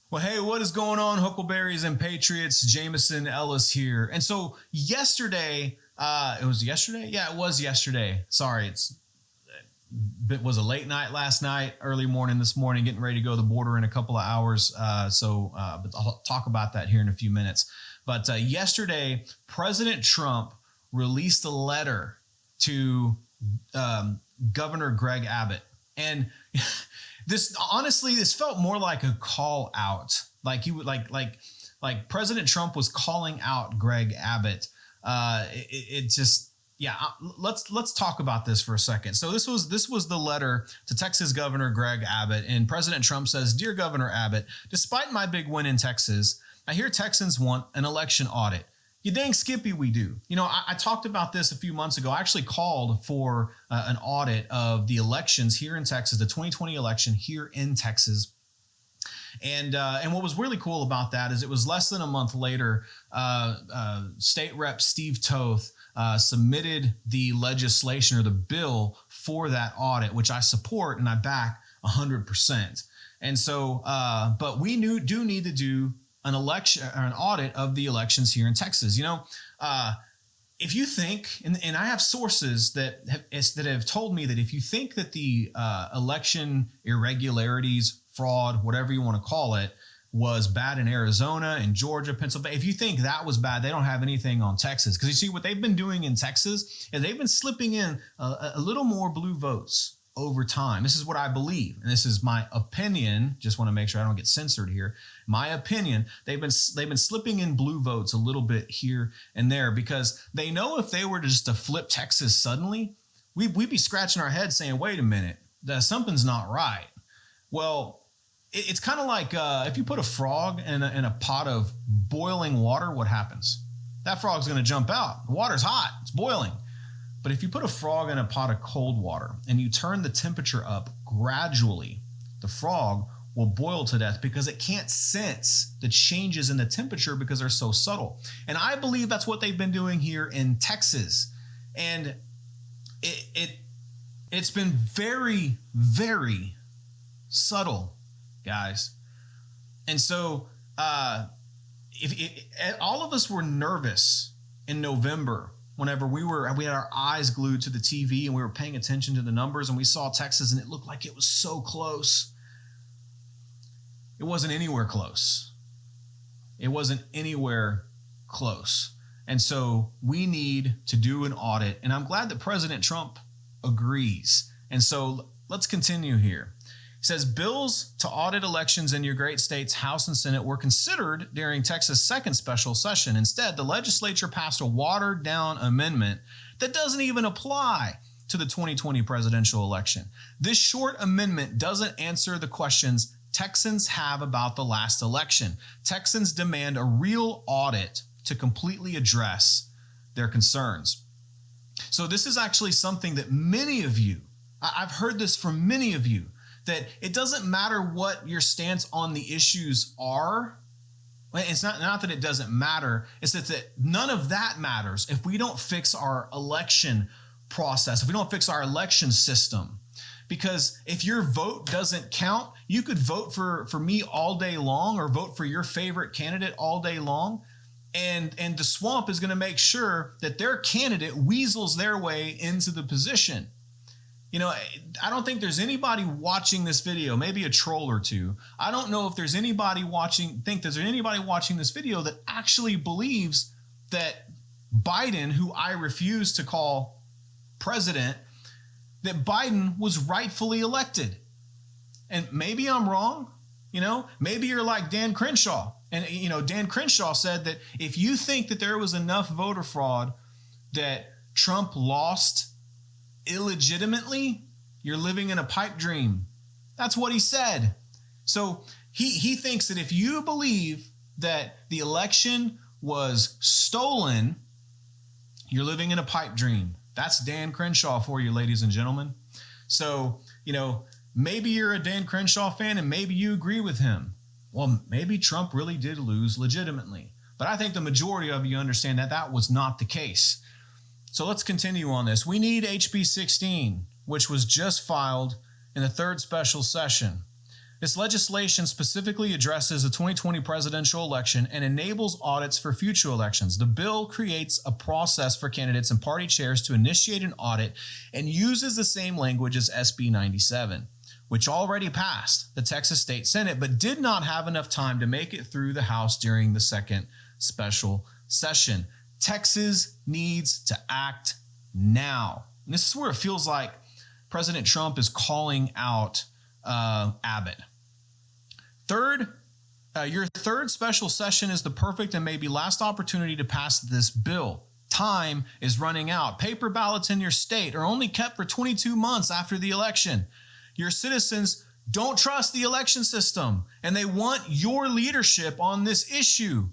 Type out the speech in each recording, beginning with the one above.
Well, hey, what is going on, Huckleberries and Patriots? Jameson, Ellis here. And so yesterday, it was yesterday? Yeah, it was yesterday. Sorry, it was a late night last night, early morning this morning, getting ready to go to the border in a couple of hours. But I'll talk about that here in a few minutes. But yesterday, President Trump released a letter to Governor Greg Abbott. And this felt more like a call out. Like he would like President Trump was calling out Greg Abbott. Let's talk about this for a second. So this was the letter to Texas Governor Greg Abbott, and President Trump says, "Dear Governor Abbott, despite my big win in Texas, I hear Texans want an election audit. You dang skippy, we do. You know, I talked about this a few months ago. I actually called for an audit of the elections here in Texas, the 2020 election here in Texas. And what was really cool about that is it was less than a month later, State Rep Steve Toth submitted the legislation or the bill for that audit, which I support and I back 100%. And so, but we do need to do an election or an audit of the elections here in Texas. You know, if you think, and I have sources that have told me that if you think that the election irregularities, fraud, whatever you want to call it, was bad in Arizona and Georgia, Pennsylvania, if you think that was bad, they don't have anything on Texas. Because you see what they've been doing in Texas is they've been slipping in a little more blue votes over time. This is what I believe, and this is my opinion. Just want to make sure I don't get censored here. My opinion, they've been slipping in blue votes a little bit here and there because they know if they were just to flip Texas suddenly, we'd be scratching our heads saying, wait a minute, that something's not right. Well, it's kind of like if you put a frog in a pot of boiling water, what happens? That frog's going to jump out. The water's hot. It's boiling. But if you put a frog in a pot of cold water and you turn the temperature up gradually, the frog will boil to death because it can't sense the changes in the temperature because they're so subtle. And I believe that's what they've been doing here in Texas. And it's been very, very subtle, guys. And so if all of us were nervous in November whenever we had our eyes glued to the TV and we were paying attention to the numbers and we saw Texas and it looked like it was so close. It wasn't anywhere close. It wasn't anywhere close. And so we need to do an audit. And I'm glad that President Trump agrees. And so let's continue here. He says, bills to audit elections in your great state's House and Senate were considered during Texas' second special session. Instead, the legislature passed a watered-down amendment that doesn't even apply to the 2020 presidential election. This short amendment doesn't answer the questions Texans have about the last election. Texans demand a real audit to completely address their concerns. So this is actually something that many of you, I've heard this from many of you, that it doesn't matter what your stance on the issues are. It's not that it doesn't matter. It's that none of that matters if we don't fix our election process, if we don't fix our election system. Because if your vote doesn't count, you could vote for me all day long or vote for your favorite candidate all day long. And the swamp is going to make sure that their candidate weasels their way into the position. You know, I don't think there's anybody watching this video, maybe a troll or two. I don't know if there's anybody watching this video that actually believes that Biden, who I refuse to call president, that Biden was rightfully elected. And maybe I'm wrong. You know, maybe you're like Dan Crenshaw. And, you know, Dan Crenshaw said that if you think that there was enough voter fraud that Trump lost illegitimately, you're living in a pipe dream. That's what he said. So he thinks that if you believe that the election was stolen, you're living in a pipe dream. That's Dan Crenshaw for you, ladies and gentlemen. So, you know, maybe you're a Dan Crenshaw fan and maybe you agree with him. Well, maybe Trump really did lose legitimately. But I think the majority of you understand that that was not the case. So let's continue on this. We need HB 16, which was just filed in the third special session. This legislation specifically addresses the 2020 presidential election and enables audits for future elections. The bill creates a process for candidates and party chairs to initiate an audit and uses the same language as SB 97, which already passed the Texas State Senate, but did not have enough time to make it through the House during the second special session. Texas needs to act now. And this is where it feels like President Trump is calling out Abbott. Your third special session is the perfect and maybe last opportunity to pass this bill. Time is running out. Paper ballots in your state are only kept for 22 months after the election. Your citizens don't trust the election system, and they want your leadership on this issue.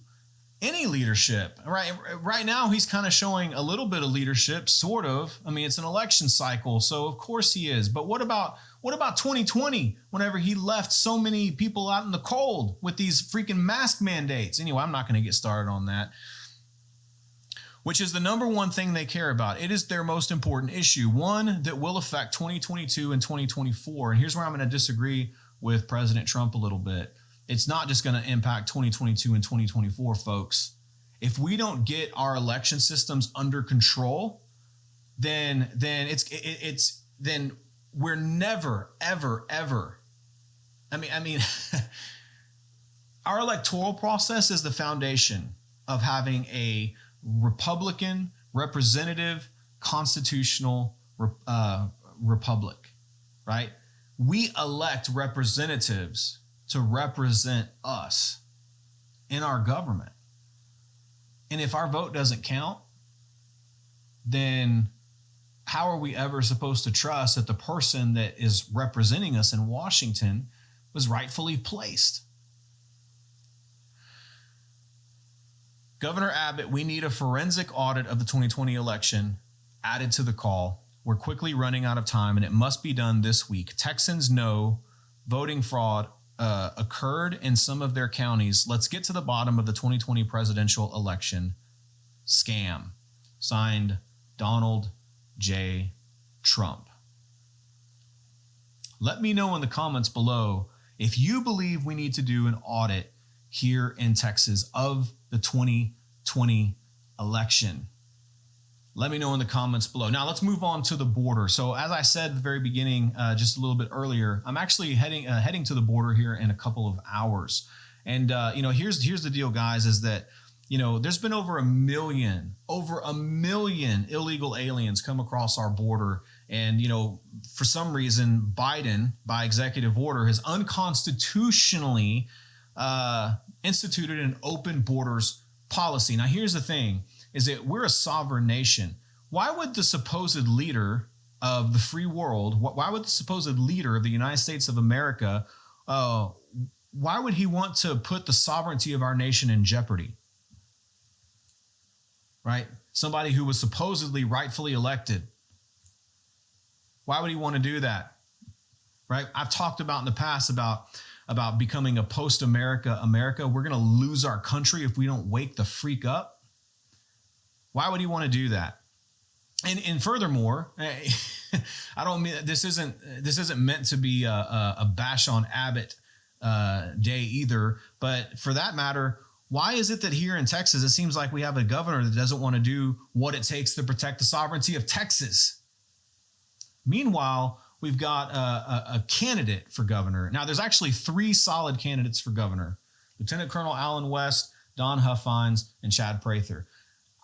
Any leadership. Right now, he's kind of showing a little bit of leadership, sort of. I mean, it's an election cycle, so of course he is. But what about 2020, whenever he left so many people out in the cold with these freaking mask mandates? Anyway, I'm not going to get started on that, which is the number one thing they care about. It is their most important issue, one that will affect 2022 and 2024. And here's where I'm going to disagree with President Trump a little bit. It's not just going to impact 2022 and 2024, folks. If we don't get our election systems under control, then we're never, ever. I mean, our electoral process is the foundation of having a Republican, representative, constitutional republic, right? We elect representatives to represent us in our government. And if our vote doesn't count, then how are we ever supposed to trust that the person that is representing us in Washington was rightfully placed? Governor Abbott, we need a forensic audit of the 2020 election added to the call. We're quickly running out of time, and it must be done this week. Texans know voting fraud occurred in some of their counties. Let's get to the bottom of the 2020 presidential election scam. Signed, Donald J. Trump. Let me know in the comments below if you believe we need to do an audit here in Texas of the 2020 election. Let me know in the comments below. Now let's move on to the border. So as I said at the very beginning, just a little bit earlier, I'm actually heading to the border here in a couple of hours. And here's the deal, guys, is that there's been over a million illegal aliens come across our border. And, for some reason, Biden, by executive order, has unconstitutionally instituted an open borders policy. Now, here's the thing, is that we're a sovereign nation. Why would the supposed leader of the free world, why would the supposed leader of the United States of America, why would he want to put the sovereignty of our nation in jeopardy? Right? Somebody who was supposedly rightfully elected. Why would he want to do that? Right? I've talked about in the past about becoming a post-America America. We're going to lose our country if we don't wake the freak up. Why would he want to do that? And furthermore, I don't mean this isn't meant to be a bash on Abbott day either. But for that matter, why is it that here in Texas it seems like we have a governor that doesn't want to do what it takes to protect the sovereignty of Texas? Meanwhile, we've got a candidate for governor. Now, there's actually 3 solid candidates for governor: Lieutenant Colonel Allen West, Don Huffines, and Chad Prather.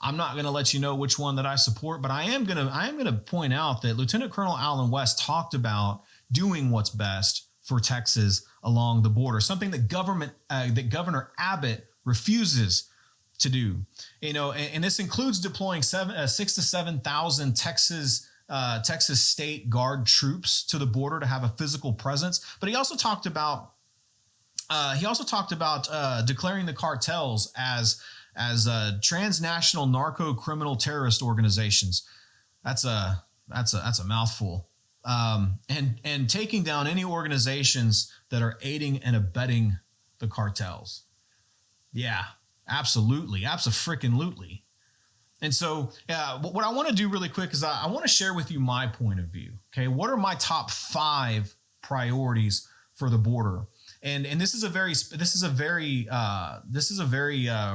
I'm not going to let you know which one that I support, but I am going to point out that Lieutenant Colonel Allen West talked about doing what's best for Texas along the border, something that Governor Abbott refuses to do. And this includes deploying 6,000 to 7,000 Texas State Guard troops to the border to have a physical presence. But he also talked about declaring the cartels as transnational narco criminal terrorist organizations. That's a mouthful. And taking down any organizations that are aiding and abetting the cartels. Yeah, absolutely. Abso-freaking-lutely. And so what I want to do really quick is I want to share with you my point of view. Okay, what are my top 5 priorities for the border. And this is a very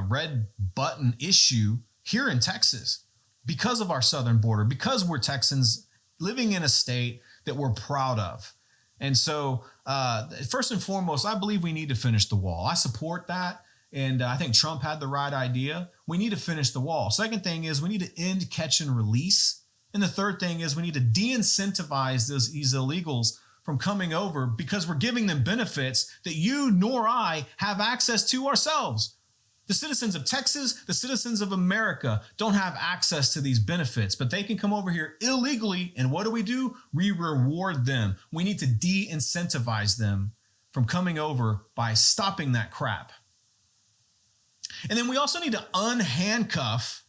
red button issue here in Texas because of our southern border, because we're Texans living in a state that we're proud of. And so first and foremost, I believe we need to finish the wall. I support that. And I think Trump had the right idea. We need to finish the wall. Second thing is we need to end catch and release. And the third thing is we need to de-incentivize these illegals from coming over because we're giving them benefits that you nor I have access to ourselves. The citizens of Texas, the citizens of America don't have access to these benefits, but they can come over here illegally. And what do? We reward them. We need to de-incentivize them from coming over by stopping that crap. And then we also need to unhandcuff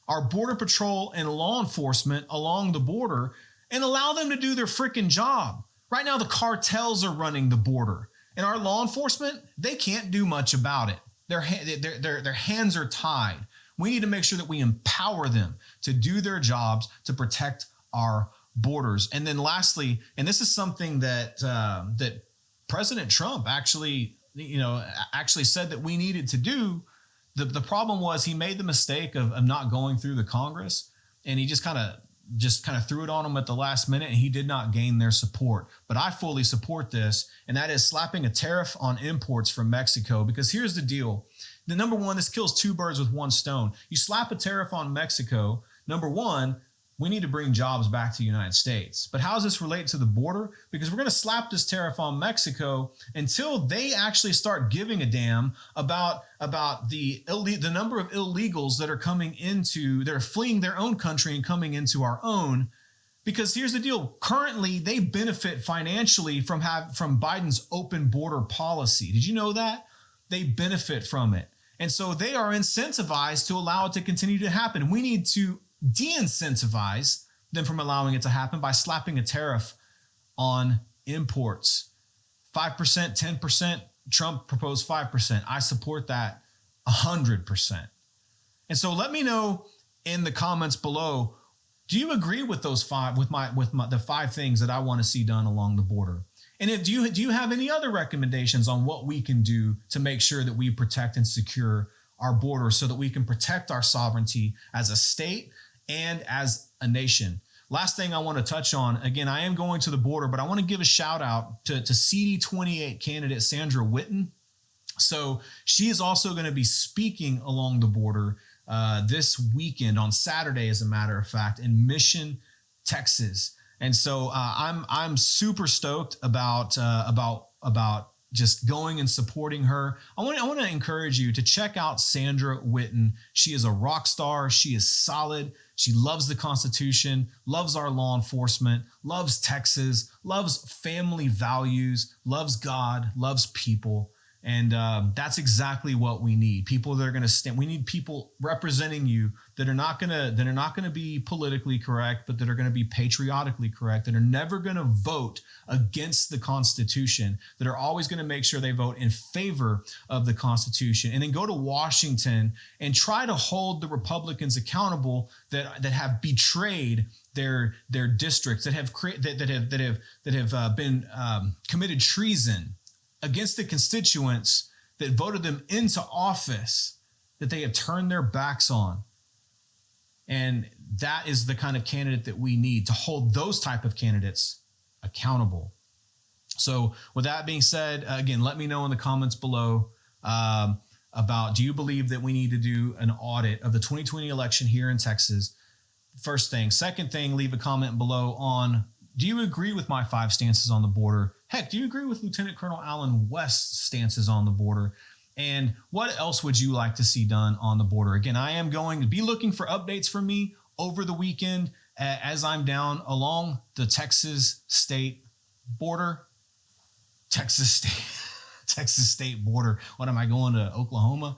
our Border Patrol and law enforcement along the border and allow them to do their freaking job. Right now, the cartels are running the border, and our law enforcement, they can't do much about it. Their hands are tied. We need to make sure that we empower them to do their jobs to protect our borders. And then lastly, and this is something that that President Trump actually said that we needed to do. The problem was he made the mistake of not going through the Congress, and he just kind of threw it on them at the last minute, and he did not gain their support. But I fully support this, and that is slapping a tariff on imports from Mexico. Because here's the deal. The number one, this kills two birds with one stone. You slap a tariff on Mexico, number one, we need to bring jobs back to the United States. But how does this relate to the border? Because we're going to slap this tariff on Mexico until they actually start giving a damn about the number of illegals that are they're fleeing their own country and coming into our own. Because here's the deal. Currently, they benefit financially from Biden's open border policy. Did you know that? They benefit from it. And so they are incentivized to allow it to continue to happen. We need to de-incentivize them from allowing it to happen by slapping a tariff on imports. 5%, 10%. Trump proposed 5%. I support that 100%. And so let me know in the comments below, do you agree with those the five things that I want to see done along the border? And do you have any other recommendations on what we can do to make sure that we protect and secure our border so that we can protect our sovereignty as a state and as a nation? Last thing I want to touch on, again, I am going to the border, but I want to give a shout out to CD28 candidate Sandra Whitten. So she is also going to be speaking along the border this weekend on Saturday, as a matter of fact, in Mission, Texas. And so I'm super stoked about just going and supporting her. I want to encourage you to check out Sandra Whitten. She is a rock star. She is solid. She loves the Constitution, loves our law enforcement, loves Texas, loves family values, loves God, loves people. And that's exactly what we need. People that are going to stand. We need people representing you that are not going to be politically correct, but that are going to be patriotically correct, that are never going to vote against the Constitution, that are always going to make sure they vote in favor of the Constitution, and then go to Washington and try to hold the Republicans accountable that have betrayed their districts, that have been committed treason against the constituents that voted them into office, that they have turned their backs on. And that is the kind of candidate that we need to hold those type of candidates accountable. So with that being said, again, let me know in the comments below about, do you believe that we need to do an audit of the 2020 election here in Texas? First thing. Second thing, leave a comment below on, do you agree with my 5 stances on the border? Heck, do you agree with Lieutenant Colonel Allen West's stances on the border? And what else would you like to see done on the border? Again, I am going to be looking for updates from me over the weekend as I'm down along the Texas state border. Texas state border. What am I going to Oklahoma?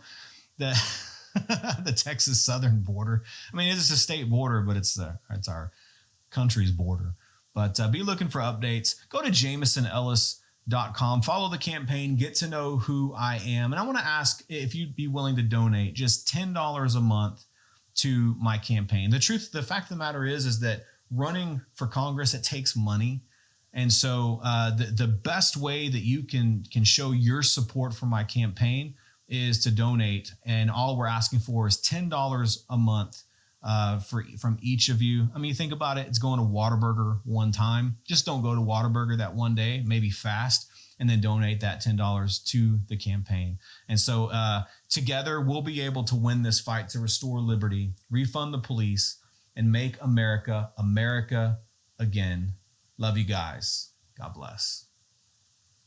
The Texas southern border. I mean, it's a state border, but it's our country's border. But be looking for updates. Go to JamesonEllis.com. Follow the campaign. Get to know who I am. And I want to ask if you'd be willing to donate just $10 a month to my campaign. The fact of the matter is that running for Congress, it takes money. And so the best way that you can show your support for my campaign is to donate. And all we're asking for is $10 a month from each of you. I mean, think about it. It's going to Whataburger one time. Just don't go to Whataburger that one day, maybe fast, and then donate that $10 to the campaign. And so together we'll be able to win this fight to restore liberty, refund the police, and make America America again. Love you guys. God bless.